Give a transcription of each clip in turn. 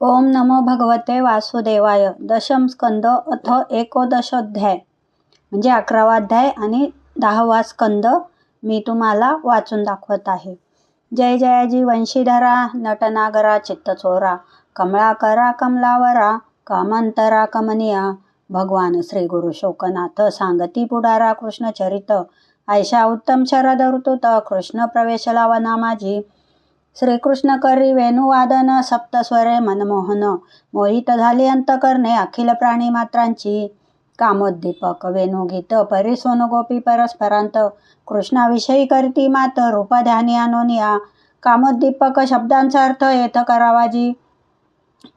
ओम नमो भगवते वासुदेवाय. दशम स्कंद अथ एकोदश अध्याय म्हणजे 11वा अध्याय आणि 10वा स्कंद मी तुम्हाला वाचून दाखवत आहे. जय जयाजी वंशीधरा नटनागरा चित्तचोरा कमळाकरा कमलावरा कामांतरा कमनिया भगवान श्री गुरु शोकनाथ सांगती पुढारा कृष्ण चरित ऐशा उत्तम शरद ऋतुत कृष्ण प्रवेशला वना माझी. श्रीकृष्ण करी वेणुवादन सप्तस्वरे मनमोहन मोहित झाली अंतकरणे अखिल प्राणी मात्रांची. कामोद्दीपक वेणुगीत परिसोन गोपी परस्परांत कृष्णाविषयी करती मात रूप ध्यानी अनोनिया. कामोद्दीपक शब्दांचा अर्थ येथ करावाजी.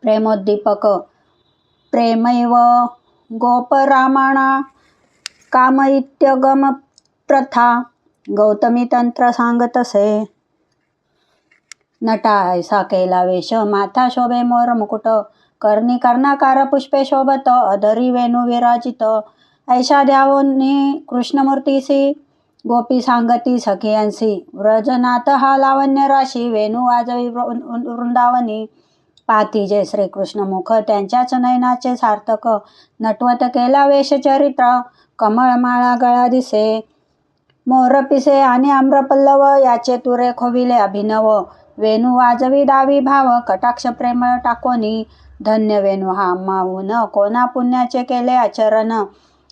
प्रेमोद्दीपक प्रेमैव गोपरामाणा काम इत्यगम प्रथा गौतमी तंत्र सांगतसे. नटा ऐसा केला वेश माथा शोभे मोर मुकुट कर्णी कर्णाकार पुष्पे शोभत अधरी वेणू विराजित. ऐशा द्यावोनी कृष्णमूर्तीसी गोपी सांगती सखियांसी. व्रजनाथ हा लावण्य राशी वेणू वाजवी वृंदावनी. पाती जे श्रीकृष्ण मुख त्यांच्याच नयनाचे सार्थक नटवत केला वेश चरित्र कमळमाळा गळा दिसे. मोर पिसे आणि आम्रपल्लव याचे तुरे खोविले अभिनव. वेणू वाजवी दावी भाव कटाक्ष प्रेमळ टाकोनी. धन्य वेणू हा माहून कोणा पुण्याचे केले आचरण.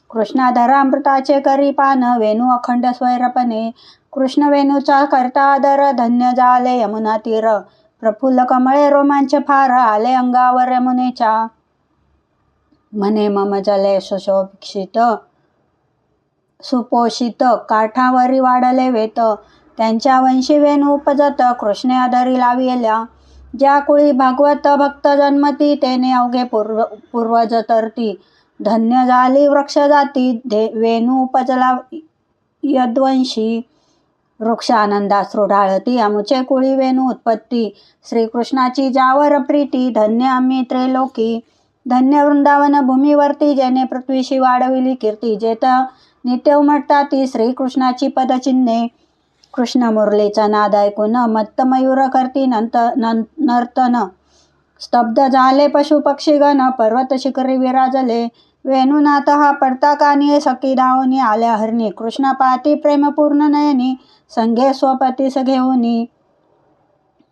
कृष्णाधरामृताचे करी पान वेणू अखंड स्वैरपणे. कृष्ण वेणूचा करता आदर धन्य झाले यमुना तीर. प्रफुल्ल कमळे रोमांच फार आले अंगावर यमुनेच्या. म्हणे मम जले सुशोभित सुपोषित काठावरी वाढले वेत. त्यांच्या वंशी वेणू उपजत कृष्णे आधारी लाविल्या. ज्या कुळी भागवत भक्त जन्मती तेने अवघे पूर्वज तरती. धन्य झाली वृक्ष जाती वेणू उपजला यद्वंशी. वृक्ष आनंदाश्रू ढाळती आमुचे कुळी वेणू उत्पत्ती. श्रीकृष्णाची ज्यावर प्रीती धन्य आम्ही त्रैलोकी. धन्य वृंदावन भूमीवरती जेने पृथ्वीशी वाढविली कीर्ती. जेथ नित्य उमटता ती श्रीकृष्णाची पदचिन्हे. कृष्ण मुरलीचा नाद ऐकून मत्त मयूर करती नर्तन. स्तब्ध झाले पशु पक्षीगण पर्वत शिखरी विराजले. वेणुनाथ हा पडता कानी सखी धावनी आल्या हरणी. कृष्ण पाहती प्रेमपूर्ण नयनी संघे स्वपतीस घेऊनी.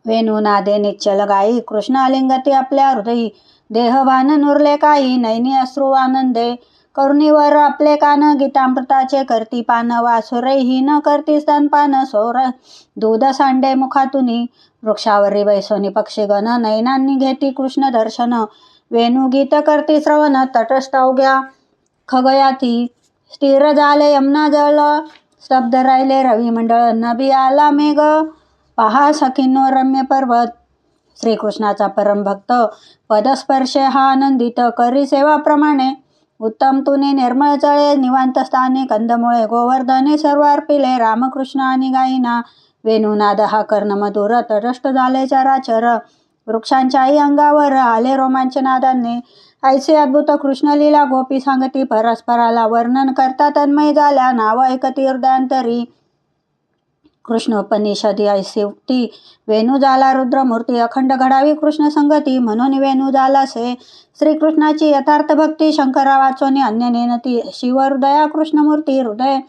वेणुनादे निश्चल गाई कृष्ण आलिंगती आपल्या हृदयी. देहभान नुरले काही नैनी अश्रू आनंदे. करुणीवर आपले कान गीतामृताचे करती पान. वासुरे ही न करती स्तनपान सोर दूध सांडे मुखातुनी. वृक्षावरी बैसोनी पक्षीगण नयनांनी घेती कृष्ण दर्शन. वेणू गीत करती श्रवण तटस्थ अवघ्या खगयाती. स्थिर झाले यमुना जळ स्तब्ध राहिले रविमंडळ. नभी आला मेघ पहा सखींनो रम्य पर्वत. श्रीकृष्णाचा परमभक्त पदस्पर्शे हा आनंदित करी सेवाप्रमाणे. उत्तम तुने निर्मळ जळे निवांत स्थानी कंदमुळे गोवर्धने सर्व अर्पिले रामकृष्ण आणि गायीना. वेणुनाद हा कर्ण मधुर तटस्थ झाले चराचर. वृक्षांच्याही अंगावर आले रोमांच नादांनी. ऐसे अद्भुत कृष्णलीला गोपी सांगती परस्पराला. वर्णन करता तन्मय झाल्या नाव ऐकती हृदयांतरी. कृष्णोपनिषदी ऐसी उक्ती वेणू झाला रुद्रमूर्ती. अखंड घडावी कृष्ण संगती म्हणून वेणू झालासे. श्रीकृष्णाची यथार्थ भक्ती शंकरा वाचोनी अन्य नेनती. शिव हृदया कृष्णमूर्ती हृदय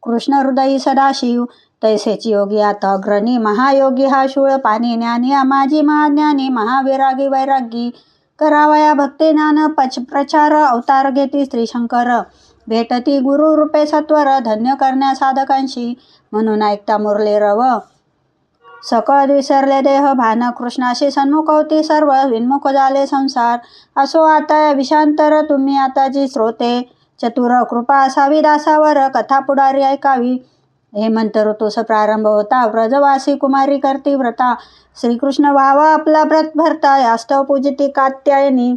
कृष्ण हृदयी सदाशिव. तैसेची योगी आता अग्रणी महायोगी हा शूळ पाणी. ज्ञानी माझी महाज्ञानी महाविरागी वैरागी. करावया भक्ती ज्ञान प्रचार अवतार घेती श्रीशंकर. भेटती गुरु रूपे सत्वर धन्य करण्या साधकांशी. म्हणून ऐकता मुरली रव सकळ विसरले देह भान. कृष्णाशी सन्मुख होती सर्व विन्मुख झाले संसार. असो आता या विषांतर तुम्ही आताची श्रोते. चतुर कृपा असावी दासावर कथा पुढारी ऐकावी. हेमंत ऋतूस प्रारंभ होता व्रजवासी कुमारी करती व्रता. श्रीकृष्ण व्हावा आपला व्रत भरता यास्तव पूजिती कात्यायनी.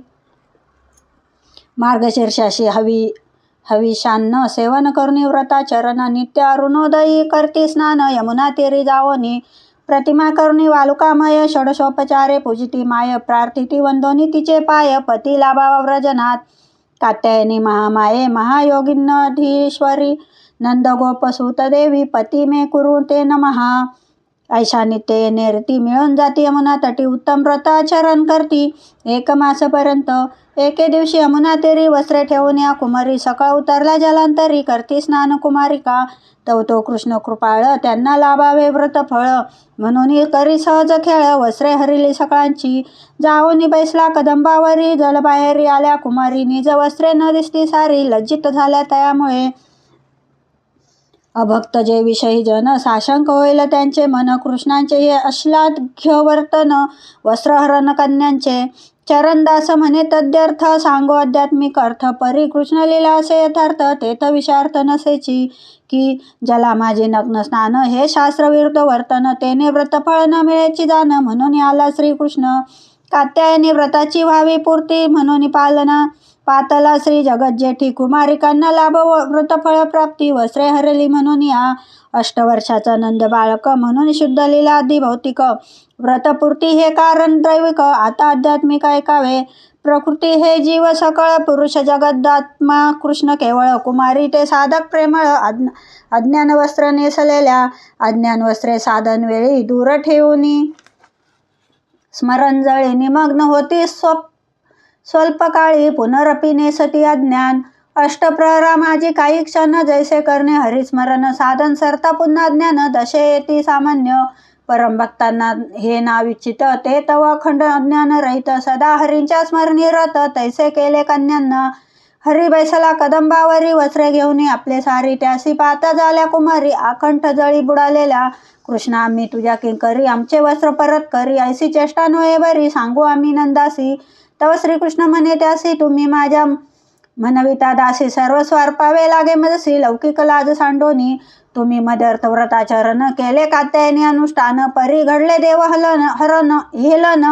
मार्गशीर्षाशी हविषान्न सेवन करुणी व्रताचरण. नित्य अरुणोदयी करती स्नान यमुना तीरी जावोनी. प्रतिमा करुणी वालुकामय षोडशोपचारे पूजिती माय. प्रार्थिती वंदोनी तिचे पाय पती लाभावा व्रजनाथ. कात्यायनी महामाये महायोगिन्नधीश्वरी नंदगोपसुत देवी पती मे कुरु ते नमः. ऐशा नित्य येणे रीती मिळून जाती यमुना तटी उत्तम व्रताचरण करती 1 मासपर्यंत. एके दिवशी यमुना तेरी वस्त्रे ठेवून या कुमारी सकाळ उतरल्या जलांतरी करती स्नान कुमारिका. तव तो कृष्ण कृपाळ त्यांना लाभावे व्रत फळ म्हणून करी सहज खेळ वस्त्रे हरिली सकाळची जाऊनी बैसला कदंबावरी जलबाहेरी आल्या कुमारी निज वस्त्रे न दिसती सारी लज्जित झाल्या त्यामुळे. अभक्त जे विषयी जन साशंक होईल त्यांचे मन कृष्णांचे हे अश्लाघ्य वर्तन वस्त्रहरण कन्यांचे. चरणदास म्हणे तद्यर्थ सांगो आध्यात्मिक अर्थ परी कृष्णलीला असे यथार्थ तेथ विषयार्थ नसेची की ज्याला माझे नग्न स्नान हे शास्त्रविरुद्ध वर्तन तेने व्रतफळ न मिळेची जाण म्हणून आला श्रीकृष्ण. कात्यायनी व्रताची व्हावी पूर्ती म्हणून पालना पातला श्री जगज्जेठी कुमारिकांना लाभ व्रतफळ प्राप्ती वस्त्रे हरली म्हणून या 8 वर्षाचा नंद बाळक म्हणून शुद्ध लीला आधी भौतिक व्रतपूर्ती हे कारण दैविक आता आध्यात्मिक ऐकावे. प्रकृती हे जीव सकळ पुरुष जगदात्मा कृष्ण केवळ कुमारी ते साधक प्रेमळ अज्ञान वस्त्र नेसलेल्या अज्ञान वस्त्रे साधन वेळी दूर ठेवून स्मरणजळी निमग्न होती स्वल्पकाळी पुनरपी नेसती अज्ञान. अष्टप्रहरा माझी काही क्षण जैसे करणे हरिस्मरण साधन सरता पुन्हा ज्ञान दशे येती सामान्य. परमभक्तांना हे नाव इच्छित ते तव अखंड अज्ञान रहित सदा हरींच्या स्मरणी रत तैसे केले कन्यांना. हरी बैसला कदंबावरी वस्त्रे घेऊन आपले सारी त्यासी पाहता झाल्या कुमारी आकंठ जळी बुडालेल्या. कृष्णा आम्ही तुझ्या किंकरी आमचे वस्त्र परत करी ऐसी चेष्टा नोहे बरी सांगू आम्ही नंदासी. तव श्रीकृष्ण म्हणे त्यासी तुम्ही माझ्या म्हणविता दासी सर्व स्वार्पावे लागे मजसी लौकिक लाज सांडोनी. तुम्ही मदर्थ व्रताचरण केले कात्यायनी अनुष्ठान परी घडले देव हरण हेलन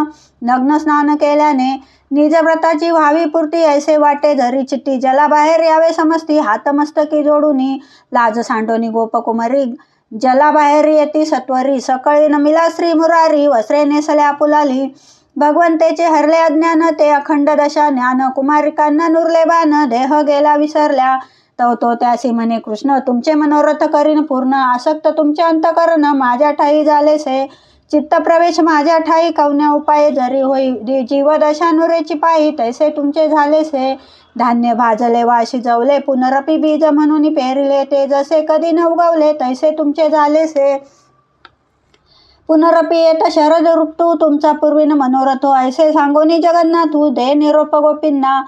नग्न स्नान केल्याने निज व्रताची व्हावी पूर्ती ऐसे वाटे जरी चिट्टी जला बाहेर यावे समजती हात मस्तकी जोडूनी लाज सांडोनी गोपकुमारी जला बाहेर येती सत्वरी सकळी नमिला श्री मुरारी वस्त्रे नेसल्या पुलाली. भगवंतेचे हरले अज्ञान ते अखंड दशा ज्ञान कुमारिकांना नुरले बाण देह गेला विसरल्या. तव तो त्यासी म्हणे कृष्ण तुमचे मनोरथ करीन पूर्ण आसक्त तुमचे अंतकरण माझ्या ठाई झालेसे चित्त प्रवेश माझ्या ठाई कवन्या उपाय जरी होई जीव दशा नुरेची पायी तैसे तुमचे झालेसे. धान्य भाजले वा शिजवले पुनरपी बीज म्हणून पेरिले ते जसे कधी न उगवले तैसे तुमचे झालेसे. पुनरपी येत शरद ऋतू तुमचा पूर्वीन मनोरथो ऐसे सांगोनी जगन्नाथू दे निरोप गोपींना.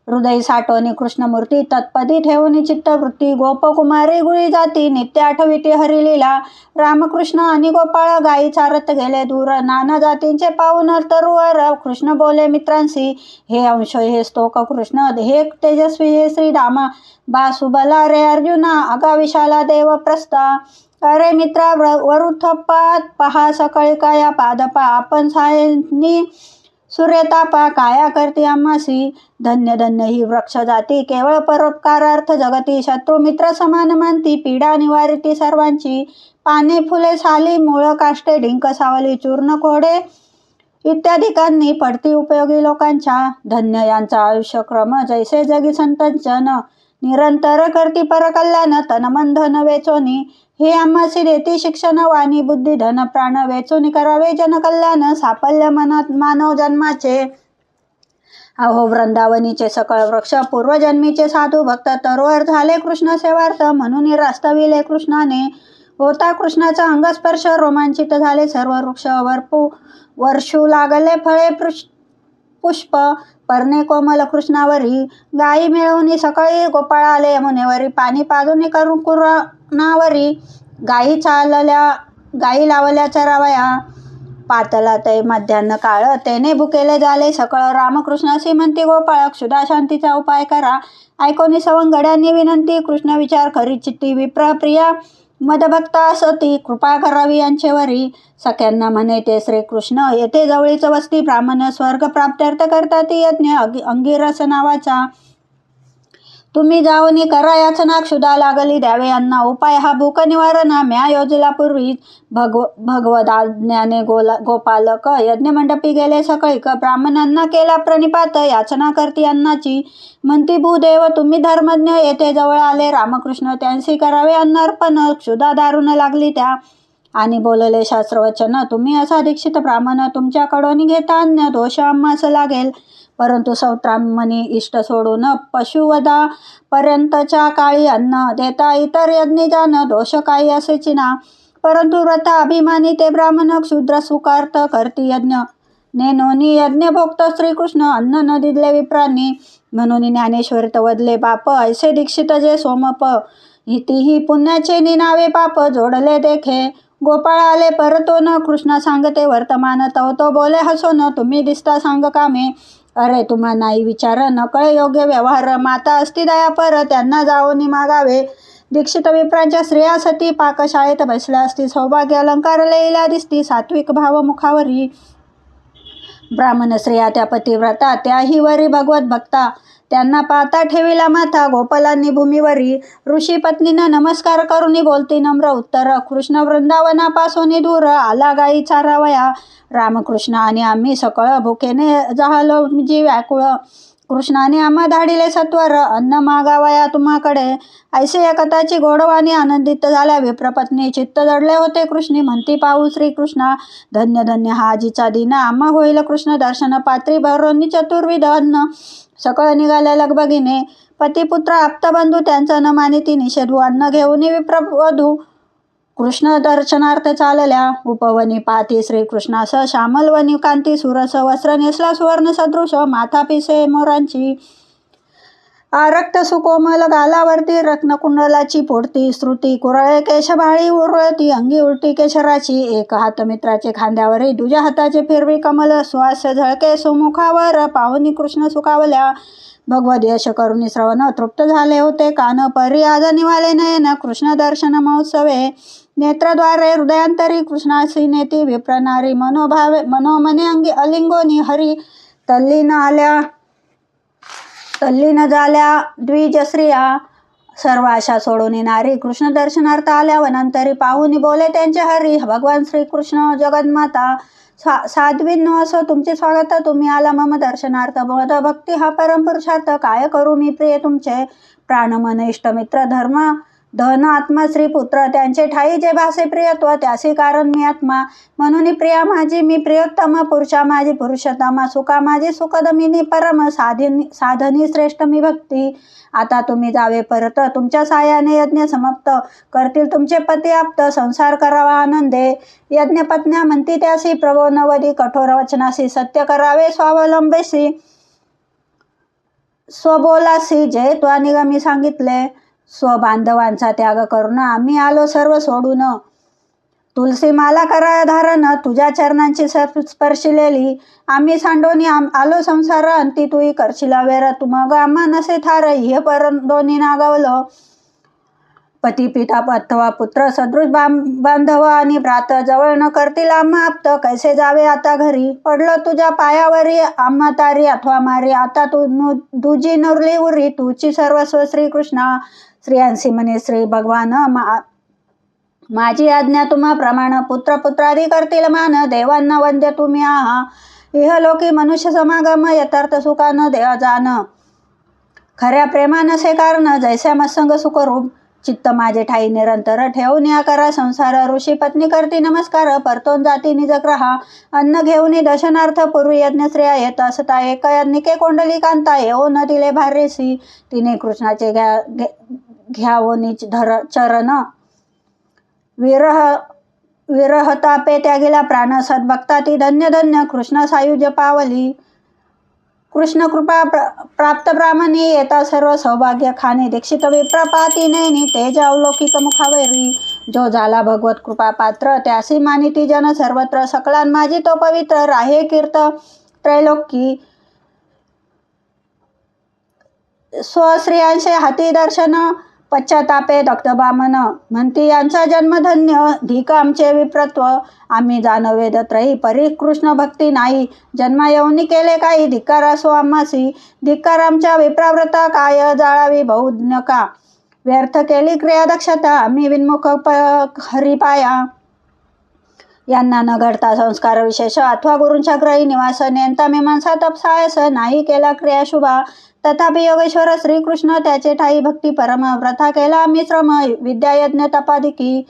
हृदय साठवणी कृष्णमूर्ती तत्पदी ठेवून चित्तवृत्ती गोपकुमारी गुळी जाती नित्य आठविती हरिलीला. रामकृष्ण आणि गोपाळ गायी चारत गेले दूर नाना जातींचे पाहून तरुवर कृष्ण बोले मित्रांशी हे अंश हे स्तोक कृष्ण हे तेजस्वी हे श्रीरामा बासुबला रे अर्जुना अगा विशाला देव प्रस्था. अरे मित्रा वरुथपात पहा सकळी काया पादपा आपण सायनी सूर्यतापा काया करती आम्हासी. धन्य धन्य ही वृक्ष जाती केवळ परोपकारार्थ जगती शत्रू मित्र समान मानती पीडा निवारिती सर्वांची. पाने फुले साली मूळ काष्टे डिंक सावली चूर्ण कोडे इत्यादिकांनी पडती उपयोगी लोकांच्या. धन्य यांचा आयुष्यक्रम जैसे जगी संतजन निरंतर करती परकल्याण तन मन धन वेचोनी. हे आम्हासी देती शिक्षण वाणी बुद्धी धन प्राण वेचून करावे जनकल्याण साफल्य मनात मानव जन्माचे. अहो वृंदावनीचे सकळ वृक्ष पूर्वजन्मीचे साधू भक्त तरोवर झाले कृष्ण सेवार्थ म्हणून रास्तविले कृष्णाने. होता कृष्णाचा अंगस्पर्श रोमांचित झाले सर्व वृक्ष वर्षू लागले फळे पुष्प पर्णे कोमल कृष्णावरी. गायी मिळवून सकाळी गोपाळ आले यमुनेवरी पाणी पाजून करून कुरणावरी. गायी लावल्या चरावया पातला ते मध्यान्न काळ तेने भुकेले झाले सकळ. रामकृष्णासी म्हणती गोपाळ क्षुधा शांतीचा उपाय करा ऐकोनी सवंगड्यांनी विनंती. कृष्ण विचार करी चित्ती विप्र प्रिया मदभक्ता सती कृपा करावी यांचेवरी. सख्यांना म्हणे ते श्रीकृष्ण येथे जवळीच वस्ती ब्राह्मण स्वर्ग प्राप्त्यर्थ करतात यज्ञ अंगिरस नावाचा. तुम्ही जाऊनी करा याचना क्षुधा लागली द्यावे यांना उपाय हा भूक निवारण. म्या योजिला पूर्वीच भगवदाज्ञाने गोपालक यज्ञमंडपी गेले सकळीक. ब्राह्मणांना केला प्रणिपात याचना करती अन्नाची. म्हणती भूदेव तुम्ही धर्मज्ञ येथे जवळ आले रामकृष्ण त्यांशी करावे अन्न अर्पण. क्षुधा दारुण लागली त्या आणि बोलले शास्त्रवचन. तुम्ही असा दीक्षित ब्राह्मण तुमच्याकडून घेता अन्य दोष आम्हास लागेल. परंतु सौत्रामणी इष्ट सोडून पशुवधा पर्यंतच्या काळी अन्न देता इतर यज्ञ जान दोष काही असेची ना. परंतु व्रत अभिमानी ते ब्राह्मण क्षुद्र सुकार्थ करती यज्ञ. नेनोनी यज्ञ भोगत श्रीकृष्ण अन्न न दिले विप्रांनी. म्हणून ज्ञानेश्वरीत वदले बाप ऐसे दीक्षित जे सोमप. तीही पुण्याचे निनावे पाप जोडले देखे. गोपाळ आले परतोन कृष्णा सांगते वर्तमान तव तो बोले हसोन. तुम्ही दिसता सांग कामे. अरे तुम्हा नाही विचार नकळे योग्य व्यवहार. माता असती दया पर त्यांना जाओनी मागावे. दीक्षित विप्रांच्या स्त्रिया सती पाकशाळेत बसल्या असती. सौभाग्य अलंकार लईल्या दिसती सात्विक भाव मुखावरी. ब्राह्मण स्त्रिया त्या पतिव्रता त्याही वरी भगवत भक्ता. त्यांना पाता ठेविला माथा गोपालांनी भूमीवरी. ऋषी पत्नीनं नमस्कार करूनी बोलती नम्र उत्तर. कृष्ण वृंदावनापासून दूर आला गाई चारावया. रामकृष्ण आणि आम्ही सकळ भुकेने जाहलो जी व्याकुळ. कृष्णाने आम्हा धाडिले सत्वर अन्न मागावया तुम्हाकडे. ऐसे या कथाची गोडवाणी आनंदित झाल्या विप्रपत्नी. चित्त जडले होते कृष्णी म्हणती पाहू श्रीकृष्णा. धन्य धन्य हा आजीचा दिन आम्हा होईल कृष्ण दर्शन. पात्री भरोनी चतुर्विध अन्न सकळ निघाल्या लगबगीने. पतिपुत्र आप्तबंधू त्यांचा न मानिती निषेधू. अन्न घेऊन विप्रवधू कृष्ण दर्शनार्थ चालल्या. उपवनी पाहती श्रीकृष्णास श्यामल वनी कांती सुरस. वस्त्र नेसला सुवर्ण सदृश माथा पिसे मोरांची. आरक्त सुकोमल गालावरती रत्नकुंडलाची पोडती. श्रुती कुरळे केश भाळी उरळती अंगी उलटी केशराची. एक हात मित्राचे खांद्यावरी दुजा हाताचे फिरवी कमल. श्वास झळके सुमुखावर पाहुनी कृष्ण सुखावल्या. भगवद यश करुणी श्रवण तृप्त झाले होते कान. परी आज निवाले नयन कृष्ण दर्शन महोत्सवे. नेत्रद्वारे हृदयांतरी कृष्णासी नेती विप्रनारी. मनोमने अंगी अलिंगोनी हरी. तल्लीन झाल्या द्विजस्त्रिया. सर्व आशा सोडून नारी कृष्ण दर्शनार्थ आल्या वनांतरी. पाहुनी बोले त्यांचे हरी भगवान श्रीकृष्ण जगन्माता. साध्वींनो असो तुमचे स्वागत. तुम्ही आला मम दर्शनार्थ. मद भक्ती हा परमपुरुषार्थ. काय करू मी प्रिय तुमचे. प्राण मन इष्टमित्र धर्म धन आत्मा श्रीपुत्र. त्यांचे ठाई जे भासे प्रियत्व त्यासी कारण मी आत्मा. म्हणून प्रिया माझी मी प्रियोत्तम. पुरुषा माझी पुरुषोत्तमा. सुखा माझी सुखदमिनी परम. साधनी श्रेष्ठ मी भक्ती. आता तुम्ही जावे परत तुमच्या साह्याने यज्ञ समाप्त. करतील तुमचे पती आप्त. संसार करावा आनंदे. यज्ञपत्न्या म्हणती त्यासी प्रभो नवदी कठोर वचनासी. सत्य करावे स्वावलंबेसी. स्वबोलासी जे त्वा निगमी सांगितले. स्वबांधवांचा त्याग करून आम्ही आलो सर्व सोडून. तुलसी माला करा धारण तुझ्या चरणांची स्पर्शिलेली. आम्ही सांडोनी आलो संसार अंती तुही करशील वेर. मग आम्हा नसे थार हे पर दोन्ही नागावलं. पती पिता अथवा पुत्र सदृश बांधव आणि भ्रात जवळ न करतील आम्हा आप्त. कैसे जावे आता घरी. पडलो तुझ्या पायावरी आम्हा तारी अथवा मारी. आता तुझी नुरली उरी तुझी सर्वस्व श्रीकृष्णा. श्रियांसी म्हणे श्री भगवान माझी आज्ञा तुम्हा प्रमाण. पुत्र पुत्रादी करतील मान. देवांना वंद्य तुम्ही आहा. इहलोकी मनुष्य समागम यथार्थ सुखान देव जान. खऱ्या प्रेमानसे कारण जैसे मत्संग सुखरूप. चित्त माझे ठाई निरंतर ठेवून या करा संसार. ऋषी पत्नी करती नमस्कार परतोन जाती निजग्रहा. अन्न घेऊन दर्शनार्थ पूर्वी यज्ञश्रेया येत असता. एक यज्ञिके कोंडली कांता येऊ न दिले भारेसी. तिने कृष्णाचे घ्यावोनी चरण. विरह तापे त्यागेला प्राण. सद्भक्ता ती धन्य धन्य कृष्ण सायुज पावली. कृष्ण कृपा प्राप्त ब्राह्मणी येता सर्व सौभाग्य खाणे. दीक्षित विप्र पाती नयनी तेज अवलौकिक मुखावरी. जो झाला भगवत कृपा पात्र त्यासी मानिती जन सर्वत्र. सकलान माझी तो पवित्र राहे कीर्त त्रैलोकी. स्वश्रियांशे हाती दर्शन पश्चातापे दत्त ब्राह्मण. म्हणती यांचा जन्म धन्य धिक आमचे विप्रत्व. आम्ही जानवेद त्रयी परी कृष्ण भक्ती नाही. जन्मा येऊनी केले काही धिक्कार असो आम्हासी. धिक्कार आमच्या विप्राव्रता काय जाळावी बहुज्ञ का. व्यर्थ केली क्रिया दक्षता आम्ही विन्मुख हरिपाया. यांना न घडता संस्कार विशेष अथवा गुरूंच्या ग्रही निवास. नेंता मीमांसा तपसायस नाही केला क्रिया शुभा. तथापि योगेश्वर श्रीकृष्ण त्याचे ठाई भक्ती परम. व्रथा केला आम्ही श्रम विद्यायज्ञ तपादिकी.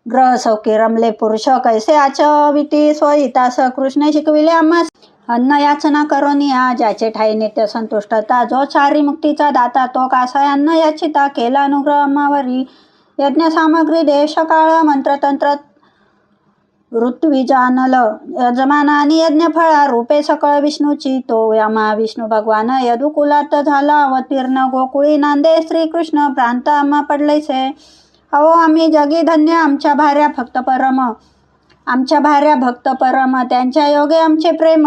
ग्रह सौखे रमले पुरुष कैसे आचविती स्वहितास कृष्ण शिकविले आम्हास. अन्न याचना करोनिया ज्याचे ठाई नित्य संतुष्टता, जो चारी मुक्तीचा दाता तो कासाय अन्न याचिता. केला अनुग्रह आम्हावरी यज्ञ सामग्री देश काळ मंत्रतंत्र ऋत्विजानल यजमानानी यज्ञ फळा रूपे सकळ विष्णूची. तो यामा विष्णू भगवान यदुकुलात झाला अवतीर्ण गोकुळी नांदे श्रीकृष्ण प्रांत आम्हा पडलेसे. अहो आम्ही जगी धन्य आमच्या भार्या भक्त परम त्यांच्या योगे आमचे प्रेम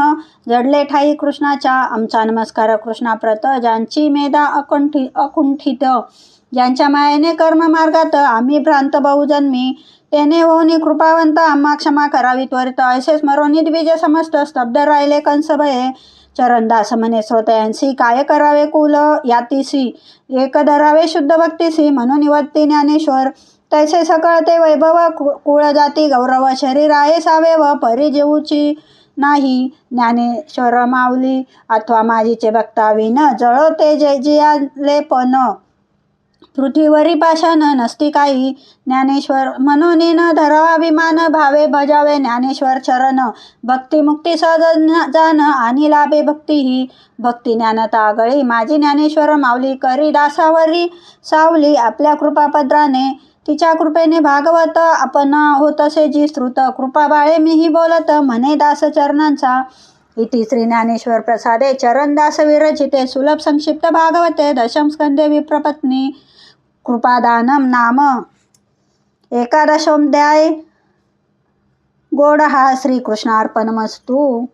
जडले ठाई कृष्णाच्या. आमचा नमस्कार कृष्णाप्रत ज्यांची मेधा अकुंठित ज्यांच्या मायेने कर्म मार्गात आम्ही भ्रांत बहुजन्मी. तेने होऊनी कृपावंत आम्हा क्षमा करावी त्वरित. ऐसे स्मरोनी द्विज समस्त स्तब्ध राहिले कंस भये. चरणदास म्हणे श्रोतयांसी काय करावे कुल यातीसी, एक धरावे शुद्ध भक्तीसी म्हणून निवत्ती ज्ञानेश्वर. तैसे सकळ ते वैभव कुळ जाती गौरव शरीर आहे सावे व परी जेऊची नाही. ज्ञानेश्वर माऊली अथवा माझीचे भक्ताविन जळो ते जियाले पण. पृथ्वीवरी पाषाण नसती काही ज्ञानेश्वर म्हणून न धरावा विमान. भावे भजावे ज्ञानेश्वर चरण भक्ती मुक्ती सहज जाण आणि लाभे भक्ती ही. भक्ती ज्ञानता आगळी माझी ज्ञानेश्वर माऊली करी दासावरी सावली आपल्या कृपापद्राने. तिच्या कृपेने भागवत आपण होतसे जी श्रुत कृपा बाळे मीही बोलत म्हणे दास चरणांचा. इति श्री ज्ञानेश्वर प्रसादे चरणदास विरचिते सुलभ संक्षिप्त भागवते दशम स्कंदे विप्रपत्नी कृपादानम नाम एकादशोऽध्याय. गोड हा श्रीकृष्णार्पणमस्तु.